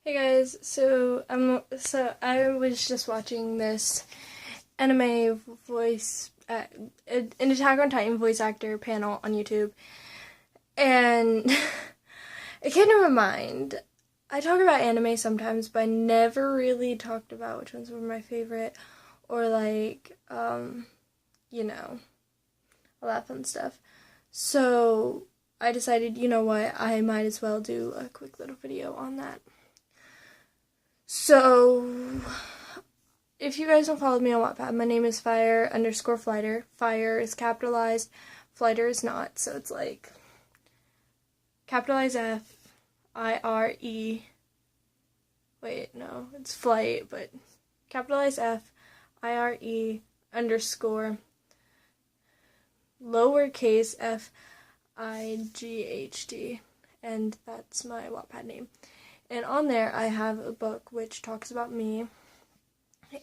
Hey guys, I was just watching this anime voice, an Attack on Titan voice actor panel on YouTube, and it came to my mind. I talk about anime sometimes, but I never really talked about which ones were my favorite, or all that fun stuff. So I decided, you know what, I might as well do a quick little video on that. So, if you guys don't follow me on Wattpad, my name is Fire_Flighter. Fire is capitalized, Flighter is not. So it's like capitalize F-I-R-E. Wait, no, it's flight, but capitalize F-I-R-E _ lowercase F-I-G-H-T. And that's my Wattpad name. And on there, I have a book which talks about me.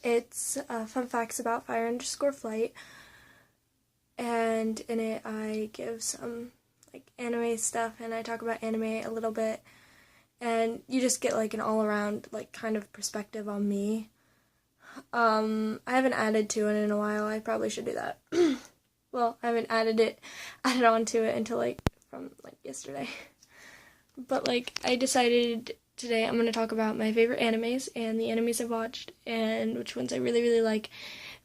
It's fun facts about Fire_Flight. And in it, I give some anime stuff, and I talk about anime a little bit. And you just get an all-around kind of perspective on me. I haven't added to it in a while. I probably should do that. Well, I haven't added on to it until from yesterday. But I decided today I'm going to talk about my favorite animes and the animes I've watched and which ones I really, really like.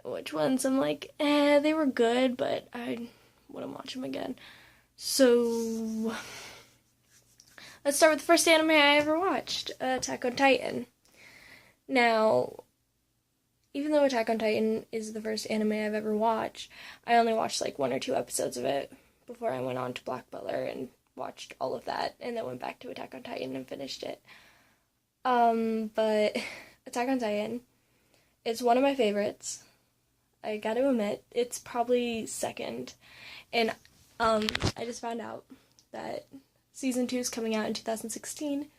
Which ones I'm they were good, but I wouldn't watch them again. So, let's start with the first anime I ever watched, Attack on Titan. Now, even though Attack on Titan is the first anime I've ever watched, I only watched 1 or 2 episodes of it before I went on to Black Butler and watched all of that, and then went back to Attack on Titan and finished it. But Attack on Titan is one of my favorites. I gotta admit, it's probably second. And, I just found out that season 2 is coming out in 2016.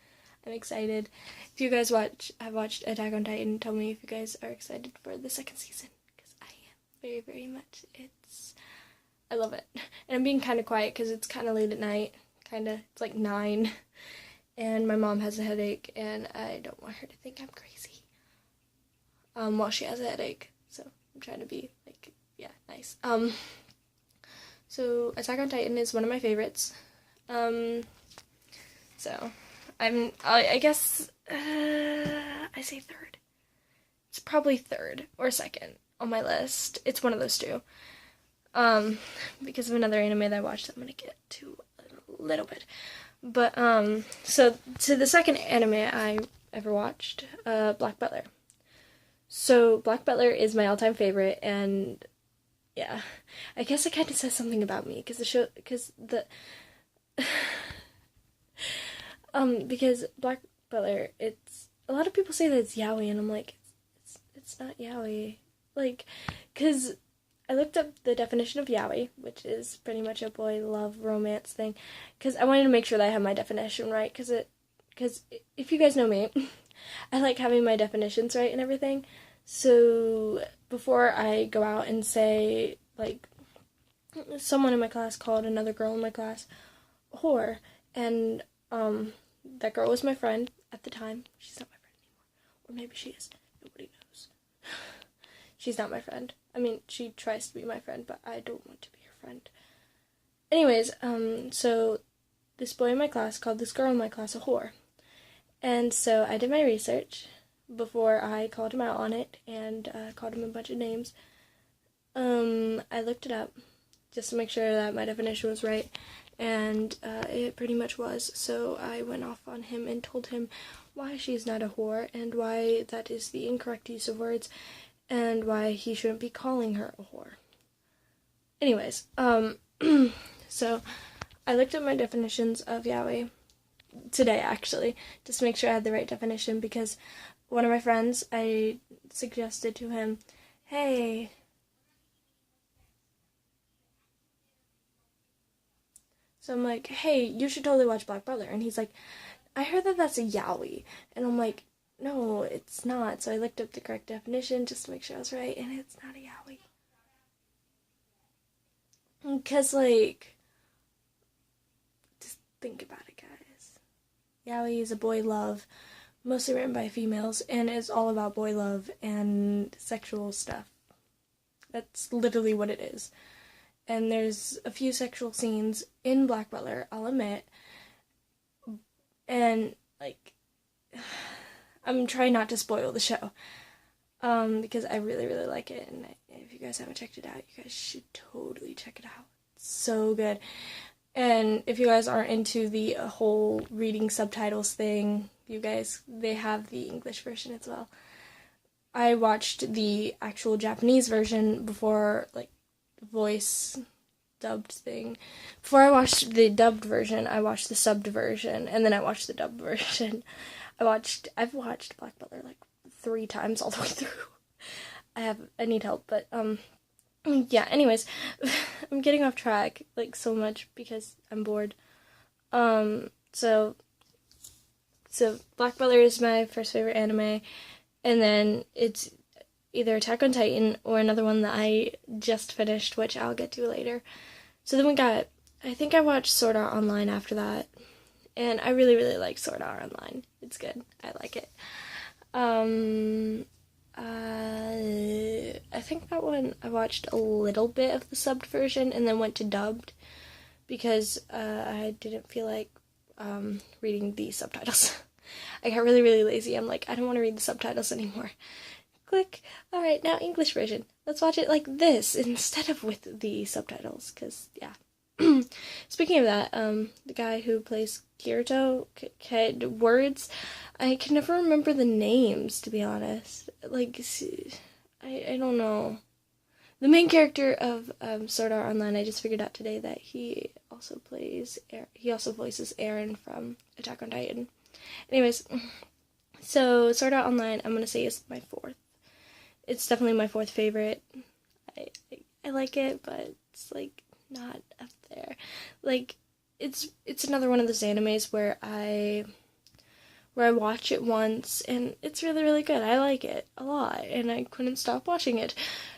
I'm excited. If you guys have watched Attack on Titan, tell me if you guys are excited for the second season, because I am very, very much. I love it. And I'm being kind of quiet because it's kind of late at night. It's 9. And my mom has a headache, and I don't want her to think I'm crazy. While she has a headache. So I'm trying to be, nice. So Attack on Titan is one of my favorites. I guess, I say third. It's probably third or second on my list. It's one of those two. Because of another anime that I watched that I'm gonna get to a little bit. But, so to the second anime I ever watched, Black Butler. So Black Butler is my all-time favorite, and yeah, I guess it kind of says something about me, because Black Butler, it's, a lot of people say that it's yaoi, and I'm it's not yaoi, because I looked up the definition of yaoi, which is pretty much a boy love romance thing, because I wanted to make sure that I have my definition right, because if you guys know me, I like having my definitions right and everything. So before I go out and say, someone in my class called another girl in my class a whore, and that girl was my friend at the time. She's not my friend anymore, or maybe she is. Nobody knows. She's not my friend. I mean, she tries to be my friend, but I don't want to be her friend. Anyways, so this boy in my class called this girl in my class a whore. And so I did my research before I called him out on it and called him a bunch of names. I looked it up just to make sure that my definition was right, and it pretty much was. So I went off on him and told him why she's not a whore and why that is the incorrect use of words, and why he shouldn't be calling her a whore. Anyways, so I looked at my definitions of yaoi today, actually, just to make sure I had the right definition, because one of my friends, I suggested to him, hey, so I'm like, hey, you should totally watch Black Butler, and he's like, I heard that that's a yaoi, and I'm like, no, it's not. So I looked up the correct definition just to make sure I was right, and it's not a yaoi. Because, just think about it, guys. Yaoi is a boy love mostly written by females, and is all about boy love and sexual stuff. That's literally what it is. And there's a few sexual scenes in Black Butler, I'll admit. And, like, I'm trying not to spoil the show. Because I really, really like it. And if you guys haven't checked it out, you guys should totally check it out. It's so good. And if you guys aren't into the whole reading subtitles thing, they have the English version as well. I watched the actual Japanese version before, like, voice dubbed thing. Before I watched the dubbed version, I watched the subbed version, and then I watched the dubbed version. I've watched Black Butler, like, 3 times all the way through. I need help, but, yeah, anyways, I'm getting off track, like, so much because I'm bored. So Black Butler is my first favorite anime, and then it's either Attack on Titan or another one that I just finished, which I'll get to later. So then I think I watched Sword Art Online after that, and I really, really like Sword Art Online. It's good. I like it. I think that one I watched a little bit of the subbed version and then went to dubbed because I didn't feel like reading the subtitles. I got really, really lazy. I'm like, I don't want to read the subtitles anymore. Click. Alright, now English version. Let's watch it like this instead of with the subtitles, because, yeah. Speaking of that, the guy who plays Kirito had words. I can never remember the names, to be honest. Like, I don't know. The main character of Sword Art Online, I just figured out today that he also voices Eren from Attack on Titan. Anyways, so Sword Art Online, I'm gonna say is my 4th. It's definitely my 4th favorite. I like it, but it's like not up there. Like, it's another one of those animes where I watch it once and it's really, really good. I like it a lot and I couldn't stop watching it.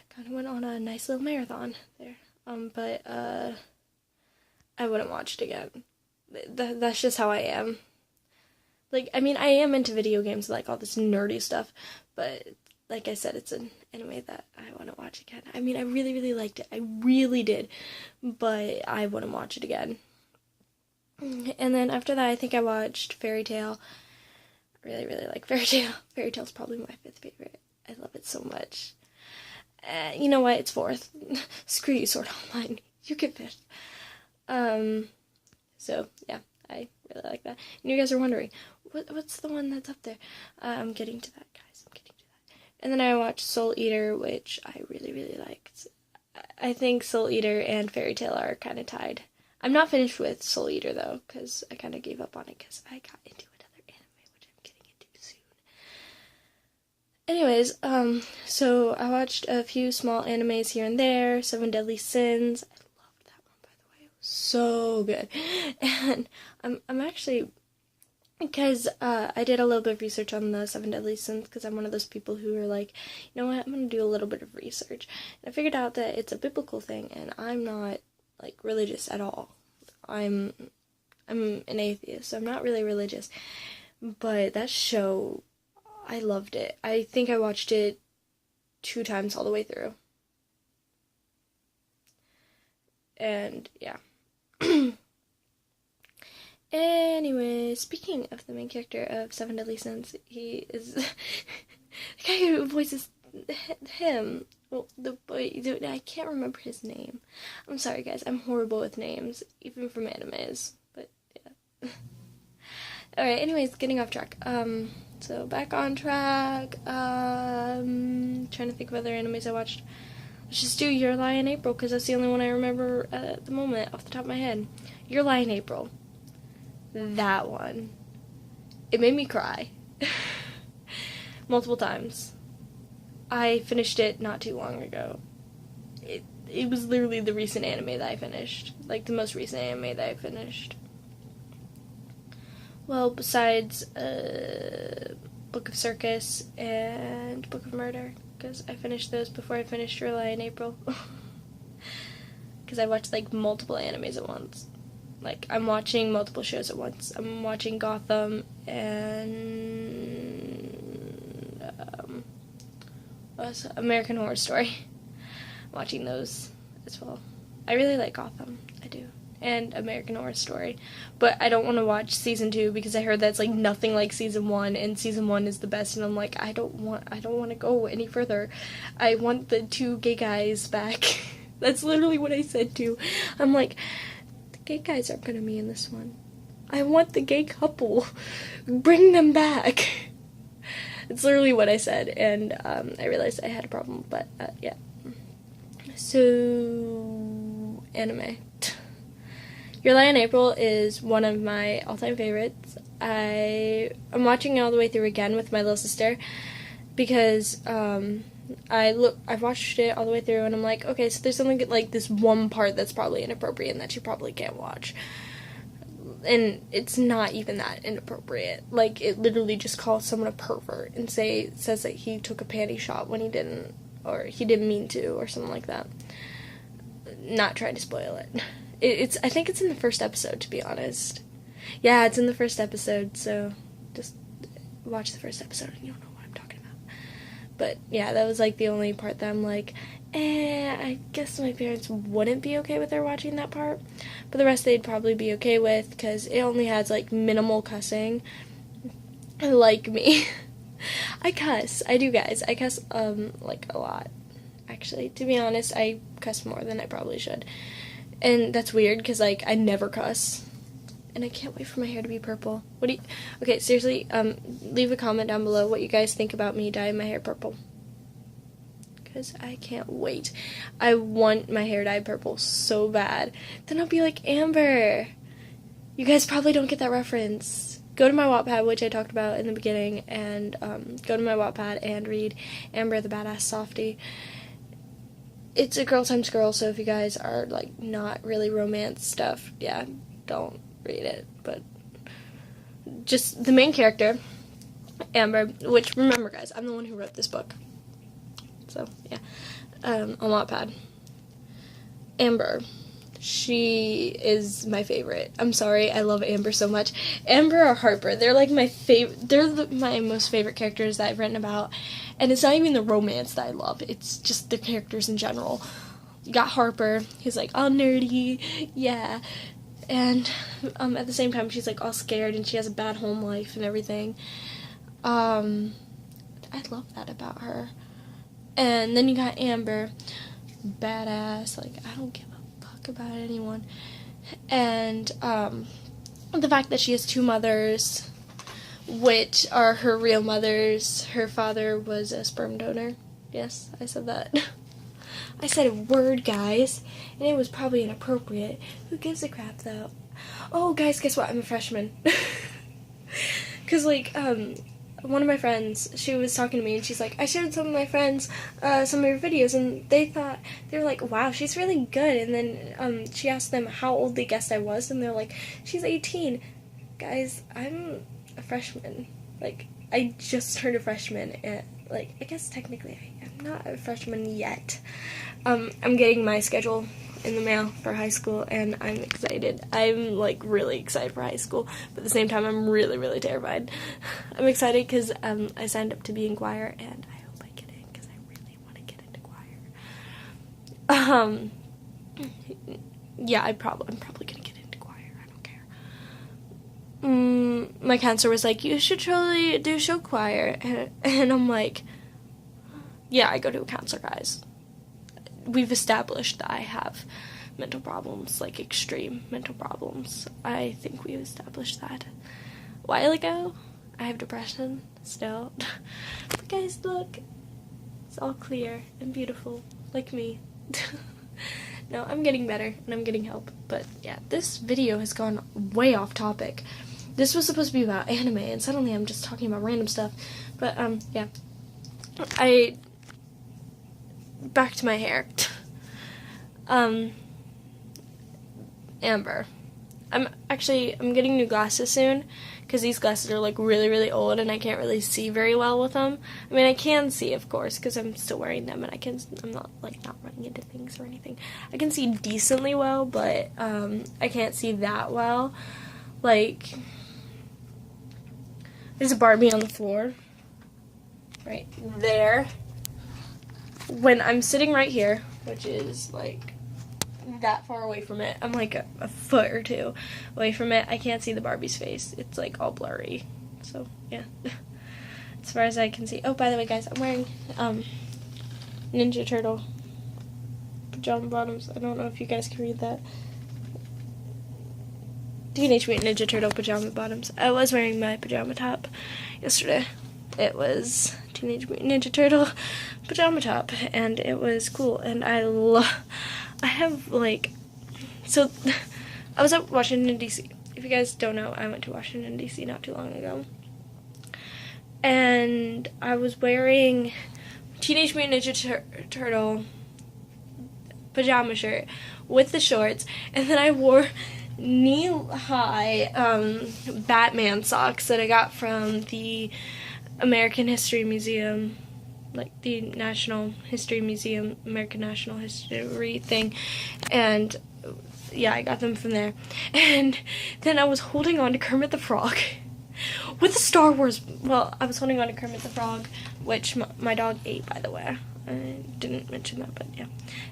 Kind of went on a nice little marathon there. But I wouldn't watch it again. That's just how I am. Like, I mean, I am into video games, like all this nerdy stuff, but like I said, it's an anime that I want to watch again. I mean, I really, really liked it. I really did, but I wouldn't watch it again. And then after that, I think I watched Fairy Tail. I really, really like Fairy Tail. Fairy Tail's probably my 5th favorite. I love it so much. You know what? It's 4th. Screw you, Sword Online. You get 5th. So, yeah, I really like that. And you guys are wondering, what's the one that's up there? I'm getting to that, guys. I'm getting to that. And then I watched Soul Eater, which I really, really liked. I think Soul Eater and Fairy Tail are kind of tied. I'm not finished with Soul Eater, though, because I kind of gave up on it because I got into another anime, which I'm getting into soon. Anyways, so I watched a few small animes here and there. Seven Deadly Sins. I loved that one, by the way. It was so good. And I'm actually, because I did a little bit of research on the Seven Deadly Sins, because I'm one of those people who are like, you know what, I'm going to do a little bit of research. And I figured out that it's a biblical thing, and I'm not, like, religious at all. I'm an atheist, so I'm not really religious. But that show, I loved it. I think I watched it 2 times all the way through. And, yeah. Anyway, speaking of the main character of Seven Deadly Sins, he is the guy who voices him. Well, the boy, I can't remember his name. I'm sorry, guys. I'm horrible with names, even from animes. But, yeah. Alright, anyways, getting off track. So back on track. Trying to think of other animes I watched. Let's just do Your Lie in April, because that's the only one I remember at the moment, off the top of my head. Your Lie in April. That one. It made me cry. Multiple times. I finished it not too long ago. It was literally the recent anime that I finished. Like, the most recent anime that I finished. Well, besides Book of Circus and Book of Murder, because I finished those before I finished Your Lie in April. Because I watched, like, multiple animes at once. Like, I'm watching multiple shows at once. I'm watching Gotham and was American Horror Story. Watching those as well. I really like Gotham. I do. And American Horror Story. But I don't want to watch season 2 because I heard that's like nothing like season 1, and season 1 is the best, and I'm like, I don't want to go any further. I want the 2 gay guys back. That's literally what I said too. I'm like, the gay guys aren't gonna be in this one. I want the gay couple. Bring them back. It's literally what I said, and I realized I had a problem, but yeah. So, anime. Your Lie in April is one of my all-time favorites. I'm watching it all the way through again with my little sister because I've watched it all the way through and I'm like, okay, so there's something like this one part that's probably inappropriate and that you probably can't watch. And it's not even that inappropriate. Like, it literally just calls someone a pervert and says that he took a panty shot when he didn't, or he didn't mean to, or something like that. Not trying to spoil it. I think it's in the first episode, to be honest. Yeah, it's in the first episode, so just watch the first episode and you'll know what I'm talking about. But yeah, that was like the only part that I'm like, I guess my parents wouldn't be okay with her watching that part. But the rest they'd probably be okay with, because it only has like minimal cussing. Like me. I cuss. I do, guys. I cuss like a lot. Actually, to be honest, I cuss more than I probably should. And that's weird, because, like, I never cuss. And I can't wait for my hair to be purple. Okay, seriously, leave a comment down below what you guys think about me dyeing my hair purple. Because I can't wait. I want my hair dyed purple so bad. Then I'll be like Amber. You guys probably don't get that reference. Go to my Wattpad, which I talked about in the beginning, and go to my Wattpad and read Amber the Badass Softie. It's a girl times girl, so if you guys are, like, not really romance stuff, yeah, don't read it. But just the main character, Amber, which, remember, guys, I'm the one who wrote this book. So, yeah, on Wattpad. Amber. She is my favorite. I'm sorry, I love Amber so much. Amber or Harper, they're like my favorite. They're my most favorite characters that I've written about. And it's not even the romance that I love. It's just the characters in general. You got Harper, who's like all nerdy, yeah. And at the same time, she's like all scared and she has a bad home life and everything. I love that about her. And then you got Amber, badass. Like, I don't give a fuck about anyone. And the fact that she has 2 mothers, which are her real mothers. Her father was a sperm donor. Yes, I said that. I said a word, guys, and it was probably inappropriate. Who gives a crap, though? Oh, guys, guess what? I'm a freshman. Because, like, one of my friends, she was talking to me, and she's like, I showed some of my friends some of your videos, and they were like, wow, she's really good. And then she asked them how old they guessed I was, and they're like, she's 18. Guys, I'm a freshman. Like, I just turned a freshman, and, like, I guess technically I'm not a freshman yet. I'm getting my schedule in the mail for high school, and I'm excited. I'm, like, really excited for high school, but at the same time, I'm really, really terrified. I'm excited because I signed up to be in choir, and I hope I get in, because I really want to get into choir. Yeah, I'm probably gonna get into choir. I don't care. My counselor was like, you should totally do show choir, and I'm like, yeah, I go to a counselor, guys. We've established that I have mental problems, like extreme mental problems. I think we've established that a while ago. I have depression still. But guys, look. It's all clear and beautiful, like me. No, I'm getting better, and I'm getting help. But yeah, this video has gone way off topic. This was supposed to be about anime, and suddenly I'm just talking about random stuff. But, yeah. Back to my hair. Amber. I'm getting new glasses soon, because these glasses are, like, really, really old, and I can't really see very well with them. I mean, I can see, of course, because I'm still wearing them, and I'm not, like, not running into things or anything. I can see decently well, but, I can't see that well. Like, there's a Barbie on the floor, right there. when I'm sitting right here, which is like that far away from it, I'm like a foot or two away from it, I can't see the Barbie's face. It's like all blurry. So yeah, as far as I can see. Oh, by the way, guys, I'm wearing Ninja Turtle pajama bottoms. I don't know if you guys can read that. Teenage Mutant Ninja Turtle pajama bottoms. I was wearing my pajama top yesterday. It was Teenage Mutant Ninja Turtle pajama top, and it was cool. And I have like, so I was at Washington D.C. If you guys don't know, I went to Washington D.C. not too long ago, and I was wearing Teenage Mutant Ninja Turtle pajama shirt with the shorts, and then I wore knee-high Batman socks that I got from the American History Museum, like the National History Museum, American National History thing, and yeah, I got them from there. And then I was holding on to Kermit the Frog with the Star Wars, well, I was holding on to Kermit the Frog, which my dog ate, by the way. I didn't mention that, but yeah.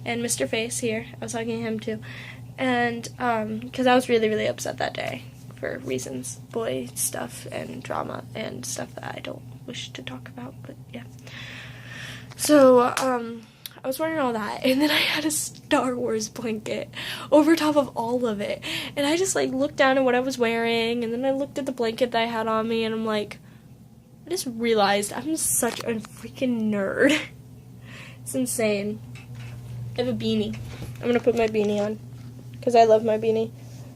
And Mr. Face here, I was hugging him too. And, because I was really, really upset that day for reasons, boy stuff and drama and stuff that I don't wish to talk about, but yeah. So, I was wearing all that, and then I had a Star Wars blanket over top of all of it, and I just, like, looked down at what I was wearing, and then I looked at the blanket that I had on me, and I'm like, I just realized I'm such a freaking nerd. It's insane. I have a beanie. I'm gonna put my beanie on, because I love my beanie.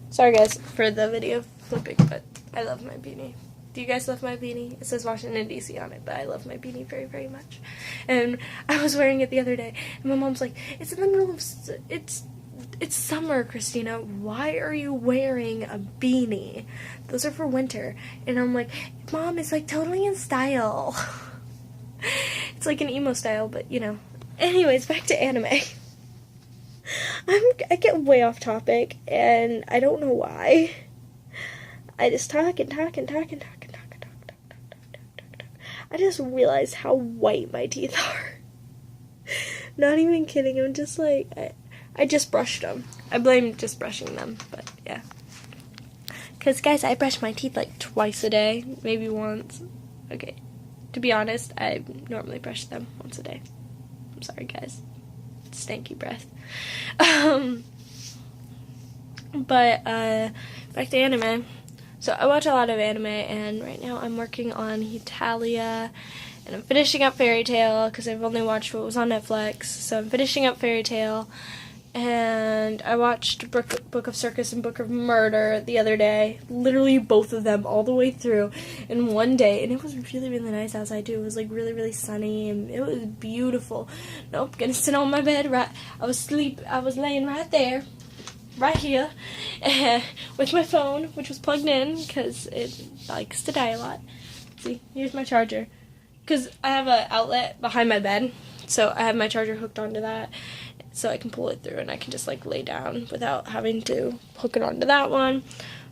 Sorry, guys, for the video flipping, but I love my beanie. Do you guys love my beanie? It says Washington, D.C. on it, but I love my beanie very, very much. And I was wearing it the other day, and my mom's like, it's in the middle of, it's summer, Christina. Why are you wearing a beanie? Those are for winter. And I'm like, Mom, it's like totally in style. It's like an emo style, but you know. Anyways, back to anime. I get way off topic, and I don't know why. I just talk. I just realized how white my teeth are. Not even kidding, I'm just like, I just brushed them. I blame just brushing them, but yeah. Because, guys, I brush my teeth like twice a day, maybe once. Okay, to be honest, I normally brush them once a day. I'm sorry, guys. Stanky breath. But back to anime. So I watch a lot of anime, and right now I'm working on Hetalia, and I'm finishing up Fairy Tail, because I've only watched what was on Netflix, so I'm finishing up Fairy Tail, and I watched Book of Circus and Book of Murder the other day, literally both of them all the way through in one day, and it was really, really nice outside too. It was like really, really sunny, and it was beautiful. Nope, gonna sit on my bed, I was laying right there, right here, with my phone, which was plugged in, because it likes to die a lot. See, here's my charger, because I have an outlet behind my bed, so I have my charger hooked onto that, so I can pull it through, and I can just, like, lay down without having to hook it onto that one,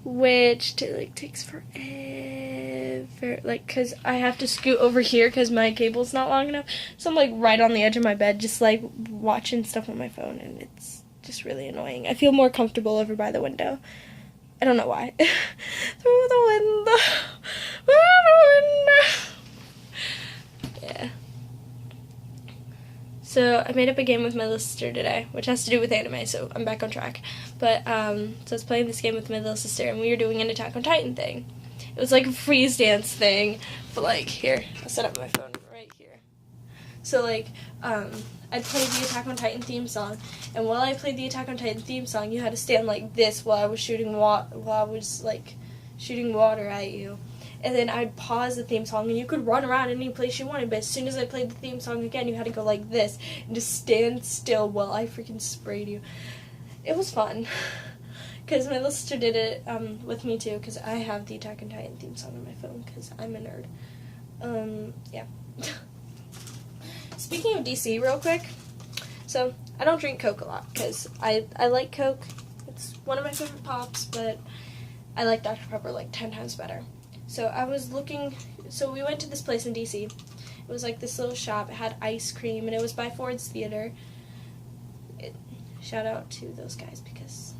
which, takes forever, like, because I have to scoot over here, because my cable's not long enough, so I'm, like, right on the edge of my bed, just, like, watching stuff on my phone, and it's just really annoying. I feel more comfortable over by the window. I don't know why. Through the window. Yeah. So I made up a game with my little sister today, which has to do with anime, so I'm back on track. But, so I was playing this game with my little sister, and we were doing an Attack on Titan thing. It was like a freeze dance thing, but like, here, I'll set up my phone right here. So like, I played the Attack on Titan theme song, and while I played the Attack on Titan theme song, you had to stand like this while I was shooting water at you. And then I'd pause the theme song, and you could run around any place you wanted, but as soon as I played the theme song again, you had to go like this, and just stand still while I freaking sprayed you. It was fun, because my little sister did it with me too, because I have the Attack on Titan theme song on my phone, because I'm a nerd. Yeah. Speaking of DC real quick, so I don't drink Coke a lot, because I like Coke. It's one of my favorite pops, but I like Dr. Pepper like 10 times better. So I was looking, so we went to this place in DC, It was like this little shop. It had ice cream, and it was by Ford's Theater. Shout out to those guys because,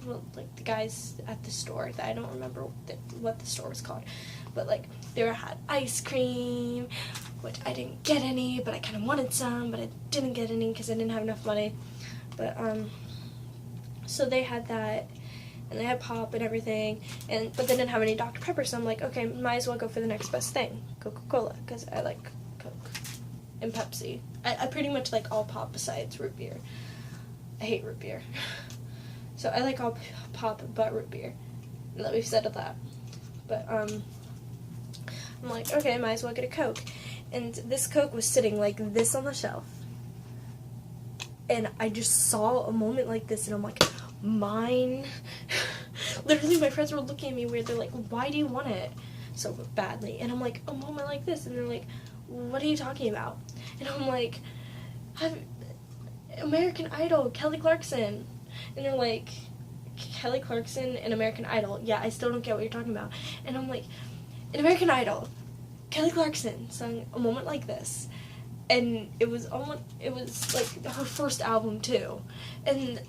well, like the guys at the store. I don't remember what the store was called, but like they had ice cream, which I didn't get any, but I kind of wanted some, but I didn't get any because I didn't have enough money. But so they had that, and they had pop and everything, but they didn't have any Dr. Pepper, so I'm like, okay, might as well go for the next best thing, Coca-Cola, because I like Coke and Pepsi. I pretty much like all pop besides root beer. I hate root beer. So I like all pop but root beer. And we've settled that. But I'm like, okay, might as well get a Coke. And this Coke was sitting like this on the shelf. And I just saw a moment like this, and I'm like, mine. Literally, my friends were looking at me weird. They're like, why do you want it so badly? And I'm like, a moment like this. And they're like, what are you talking about? And I'm like, American Idol, Kelly Clarkson. And they're like, Kelly Clarkson and American Idol. Yeah, I still don't get what you're talking about. And I'm like, in American Idol, Kelly Clarkson sung A Moment Like This. And it was like her first album too. And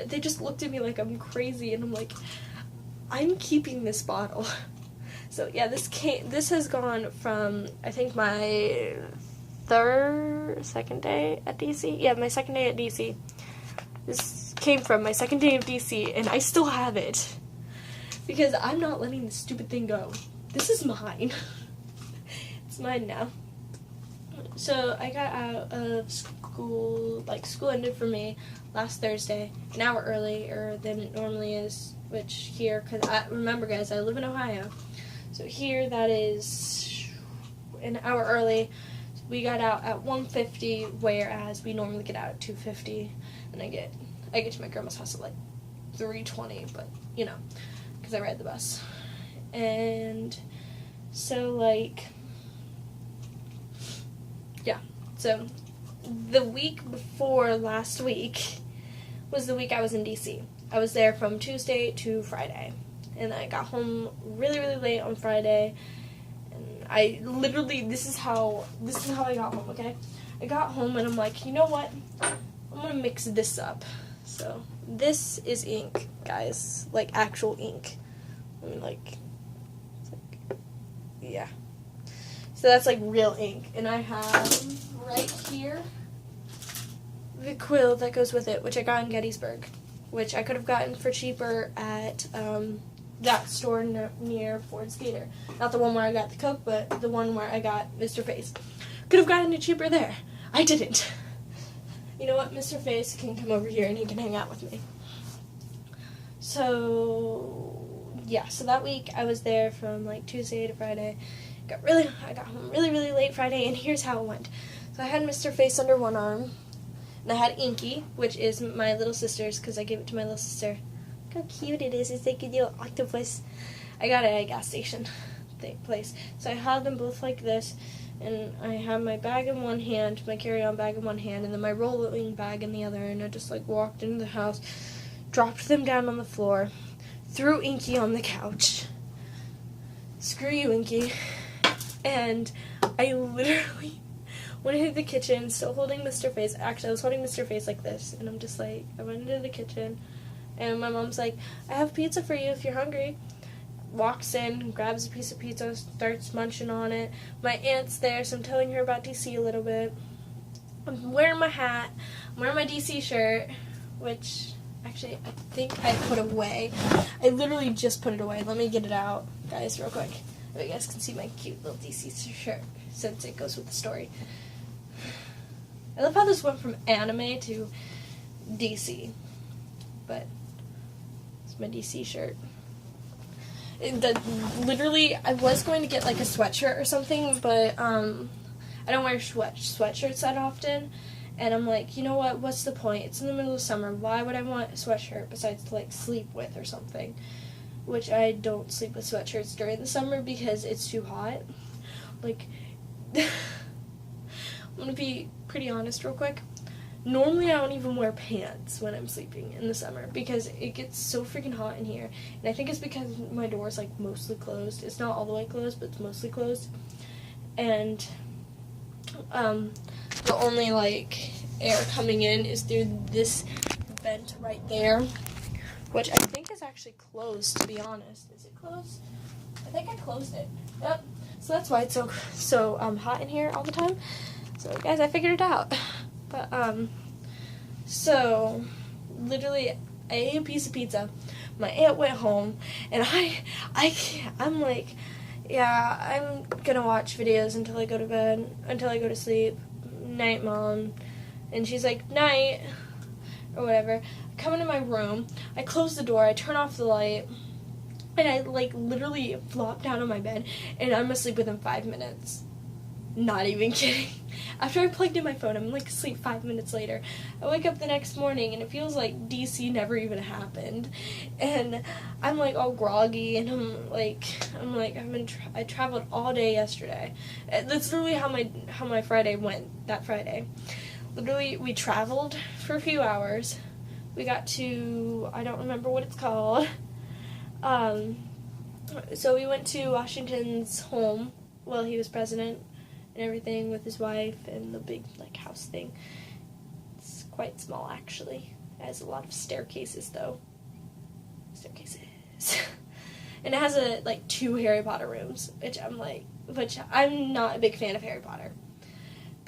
they just looked at me like I'm crazy, and I'm like, I'm keeping this bottle. So yeah, this has gone from, I think, my second day at DC. Yeah, my second day at DC. This came from my second day of DC, and I still have it. Because I'm not letting this stupid thing go. This is mine. It's mine now. So I got out of school, like school ended for me last Thursday, an hour earlier than it normally is, which here, because remember guys, I live in Ohio. So here that is an hour early. We got out at 1:50, whereas we normally get out at 2:50, and I get to my grandma's house at like 3:20, but you know, because I ride the bus. And so like, yeah, so the week before last week was the week I was in DC. I was there from Tuesday to Friday, and I got home really, really late on Friday. I literally, this is how I got home, okay? I got home and I'm like, you know what? I'm gonna mix this up. So, this is ink, guys. Like, actual ink. I mean, it's like, yeah. So that's like real ink. And I have right here the quill that goes with it, which I got in Gettysburg, which I could have gotten for cheaper at, that store near Ford's Theater. Not the one where I got the Coke, but the one where I got Mr. Face. Could have gotten it cheaper there. I didn't. You know what? Mr. Face can come over here and he can hang out with me. So, yeah. So that week I was there from like Tuesday to Friday. I got home really, really late Friday, and here's how it went. So I had Mr. Face under one arm, and I had Inky, which is my little sister's, because I gave it to my little sister. Look how cute it is. It's like a little octopus. I got it at a gas station place. So I had them both like this, and I had my bag in one hand, my carry-on bag in one hand, and then my rolling bag in the other, and I just like walked into the house, dropped them down on the floor, threw Inky on the couch. Screw you, Inky. And I literally went into the kitchen, still holding Mr. Face. Actually, I was holding Mr. Face like this, and I'm just like, I went into the kitchen, and my mom's like, I have pizza for you if you're hungry. Walks in, grabs a piece of pizza, starts munching on it. My aunt's there, so I'm telling her about DC a little bit. I'm wearing my hat. I'm wearing my DC shirt, which actually I think I put away. I literally just put it away. Let me get it out, guys, real quick. So you guys can see my cute little DC shirt, since it goes with the story. I love how this went from anime to DC, but it's my DC shirt. Literally, I was going to get like a sweatshirt or something, but I don't wear sweatshirts that often, and I'm like, you know what, what's the point? It's in the middle of summer. Why would I want a sweatshirt besides to like sleep with or something? Which I don't sleep with sweatshirts during the summer because it's too hot. Like, I'm gonna be pretty honest real quick. Normally I don't even wear pants when I'm sleeping in the summer because it gets so freaking hot in here. And I think it's because my door is like mostly closed. It's not all the way closed, but it's mostly closed. and the only like air coming in is through this vent right there, which I think is actually closed, to be honest. Is it closed? I think I closed it. Yep. So that's why it's so hot in here all the time. So guys, I figured it out. But so literally I ate a piece of pizza. My aunt went home, and I'm like, yeah, I'm gonna watch videos until I go to bed, until I go to sleep. Night, Mom. And she's like, night, or whatever. I come into my room, I close the door, I turn off the light, and I like literally flop down on my bed, and I'm asleep within 5 minutes. Not even kidding. After I plugged in my phone, I'm like asleep 5 minutes later. I wake up the next morning and it feels like DC never even happened. And I'm like all groggy, and I traveled all day yesterday. That's literally how my Friday went that Friday. Literally, we traveled for a few hours. We got to, I don't remember what it's called. So we went to Washington's home while he was president, and everything, with his wife and the big like house thing. It's quite small, actually. It has a lot of staircases, though. Staircases. And it has like 2 Harry Potter rooms, which I'm not a big fan of Harry Potter.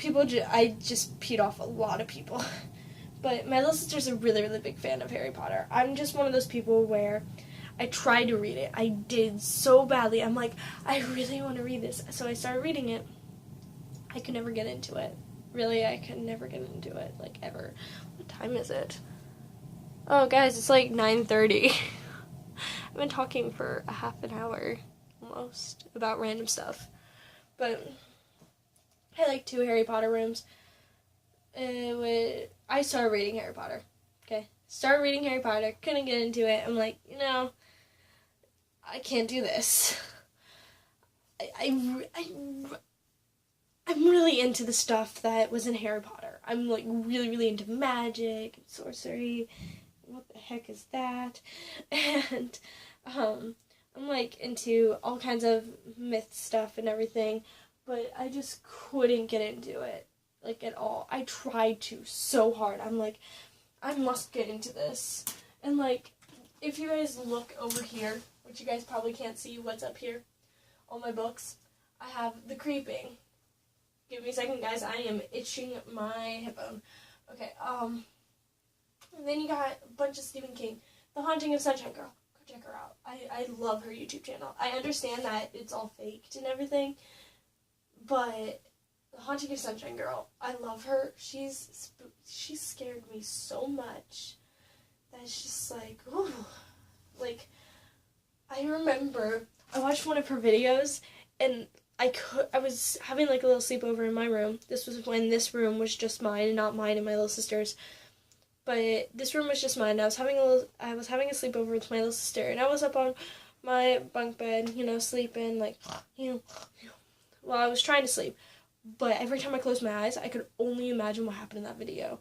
I just peed off a lot of people. But my little sister's a really, really big fan of Harry Potter. I'm just one of those people where I tried to read it. I did so badly. I'm like, I really want to read this. So I started reading it. I could never get into it. Really, I could never get into it, like, ever. What time is it? Oh, guys, it's like 9:30. I've been talking for a half an hour, almost, about random stuff. But I like 2 Harry Potter rooms. I started reading Harry Potter. Okay? Started reading Harry Potter. Couldn't get into it. I'm like, I can't do this. I'm really into the stuff that was in Harry Potter. I'm like really, really into magic and sorcery. What the heck is that? And I'm like into all kinds of myth stuff and everything, but I just couldn't get into it, like, at all. I tried to so hard. I'm like, I must get into this. And like, if you guys look over here, which you guys probably can't see what's up here, all my books, I have The Creeping. Give me a second, guys. I am itching my hip bone. Okay, and then you got a bunch of Stephen King. The Haunting of Sunshine Girl. Go check her out. I love her YouTube channel. I understand that it's all faked and everything, but The Haunting of Sunshine Girl, I love her. She scared me so much that it's just like, ooh. Like, I remember I watched one of her videos, and I was having like a little sleepover in my room. This was when this room was just mine and not mine and my little sister's. But this room was just mine. I was having a sleepover with my little sister, and I was up on my bunk bed, sleeping, like, while I was trying to sleep. But every time I closed my eyes, I could only imagine what happened in that video.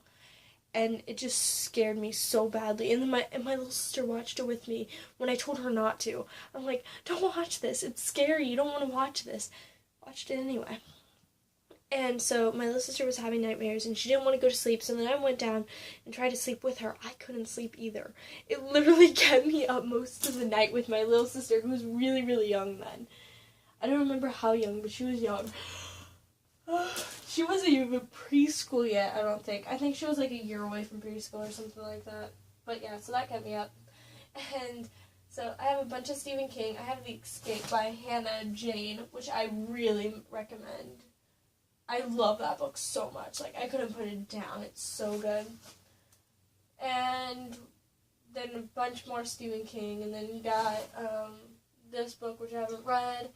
And it just scared me so badly. And then my little sister watched it with me when I told her not to. I'm like, don't watch this. It's scary. You don't want to watch this. Watched it anyway. And so my little sister was having nightmares, and she didn't want to go to sleep. So then I went down and tried to sleep with her. I couldn't sleep either. It literally kept me up most of the night with my little sister, who was really, really young then. I don't remember how young, but she was young. She wasn't even preschool yet, I don't think. I think she was like a year away from preschool or something like that. But yeah, so that kept me up. And so I have a bunch of Stephen King. I have The Escape by Hannah Jane, which I really recommend. I love that book so much. Like, I couldn't put it down. It's so good. And then a bunch more Stephen King. And then you got this book, which I haven't read.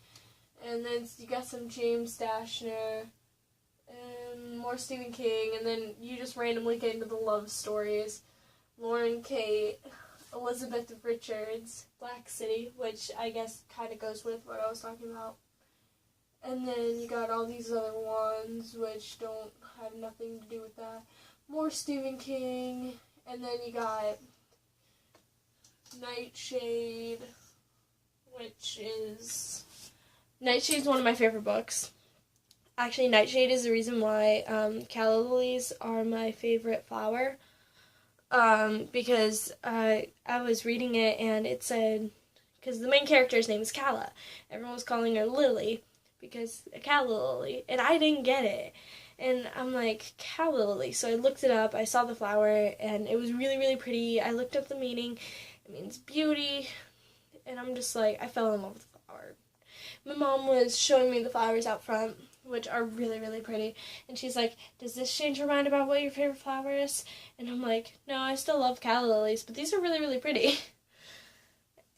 And then you got some James Dashner. And more Stephen King, and then you just randomly get into the love stories. Lauren Kate, Elizabeth Richards, Black City, which I guess kind of goes with what I was talking about. And then you got all these other ones, which don't have nothing to do with that. More Stephen King, and then you got Nightshade, which is... Nightshade's one of my favorite books. Actually, nightshade is the reason why calla lilies are my favorite flower. Because I was reading it and it said, because the main character's name is Calla. Everyone was calling her Lily because a calla lily, and I didn't get it. And I'm like, calla lily. So I looked it up, I saw the flower, and it was really, really pretty. I looked up the meaning. It means beauty. And I'm just like, I fell in love with the flower. My mom was showing me the flowers out front, which are really, really pretty. And she's like, does this change your mind about what your favorite flower is? And I'm like, no, I still love calla lilies, but these are really, really pretty.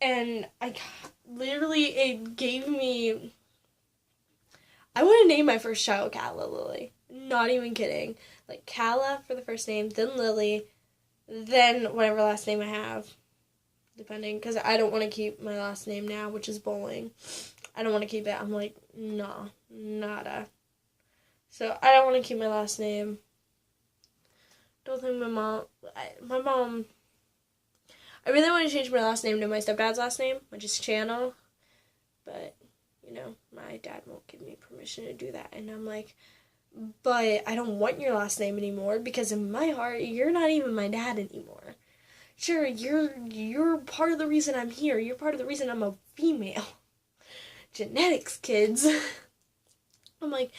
And literally, it gave me... I want to name my first child Calla Lily. Not even kidding. Like, Calla for the first name, then Lily, then whatever last name I have. Depending, because I don't want to keep my last name now, which is Bowling. I don't want to keep it. I'm like, no, nada. So, I don't want to keep my last name. Don't think my mom... I really want to change my last name to my stepdad's last name, which is Channel. But, you know, my dad won't give me permission to do that. And I'm like, but I don't want your last name anymore because in my heart, you're not even my dad anymore. Sure, you're part of the reason I'm here. You're part of the reason I'm a female. Genetics, kids. I'm like,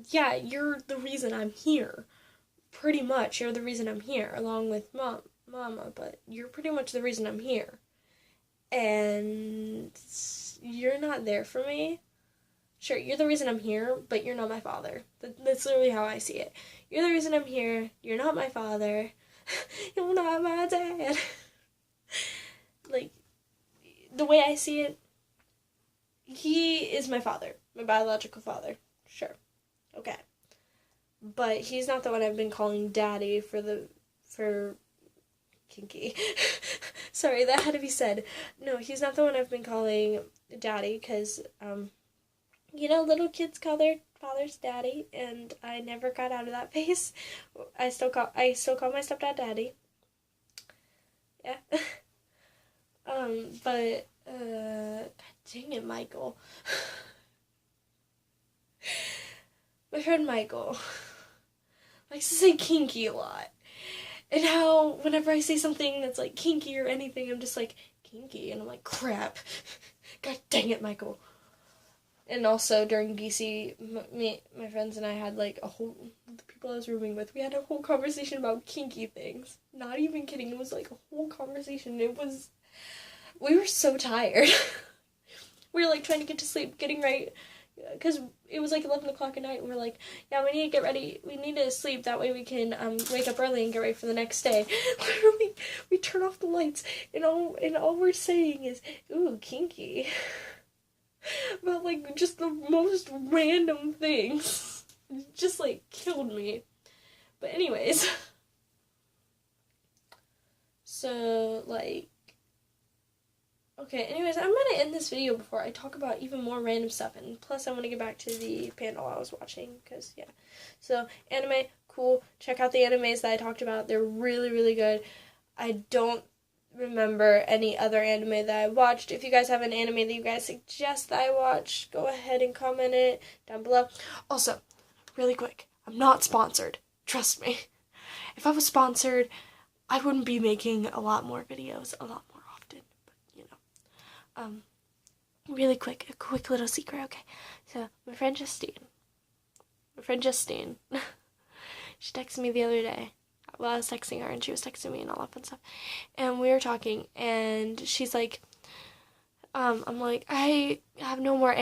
yeah, you're the reason I'm here. Pretty much, you're the reason I'm here, along with Mama, but you're pretty much the reason I'm here. And you're not there for me. Sure, you're the reason I'm here, but you're not my father. That's literally how I see it. You're the reason I'm here. You're not my father. You're not my dad. Like, the way I see it, he is my father. My biological father. Sure. Okay. But he's not the one I've been calling daddy for kinky. Sorry, that had to be said. No, he's not the one I've been calling daddy, because, you know, little kids call their fathers daddy, and I never got out of that phase. I still call my stepdad daddy. Yeah. God dang it, Michael. My friend Michael likes to say kinky a lot. And how whenever I say something that's like kinky or anything, I'm just like, kinky, and I'm like, crap. God dang it, Michael. And also during BC, my friends and I had like the people I was rooming with, we had a whole conversation about kinky things. Not even kidding, it was like a whole conversation. We were so tired. We were like trying to get to sleep, getting right, because it was like 11 o'clock at night, and we're like, yeah, we need to get ready, we need to sleep, that way we can wake up early and get ready for the next day. Literally, we turn off the lights, and all we're saying is, ooh, kinky. About, like, just the most random things. It just, like, killed me. But anyways. So, like, okay, anyways, I'm gonna end this video before I talk about even more random stuff, and plus I want to get back to the panel I was watching, because, yeah. So, anime, cool. Check out the animes that I talked about. They're really, really good. I don't remember any other anime that I watched. If you guys have an anime that you guys suggest that I watch, go ahead and comment it down below. Also, really quick, I'm not sponsored. Trust me. If I was sponsored, I wouldn't be making a lot more videos a lot more often. But, you know. Really quick, a quick little secret, okay? So, my friend Justine, she texted me the other day. Well, I was texting her, and she was texting me and all that fun stuff. And we were talking, and she's like, I'm like, I have no more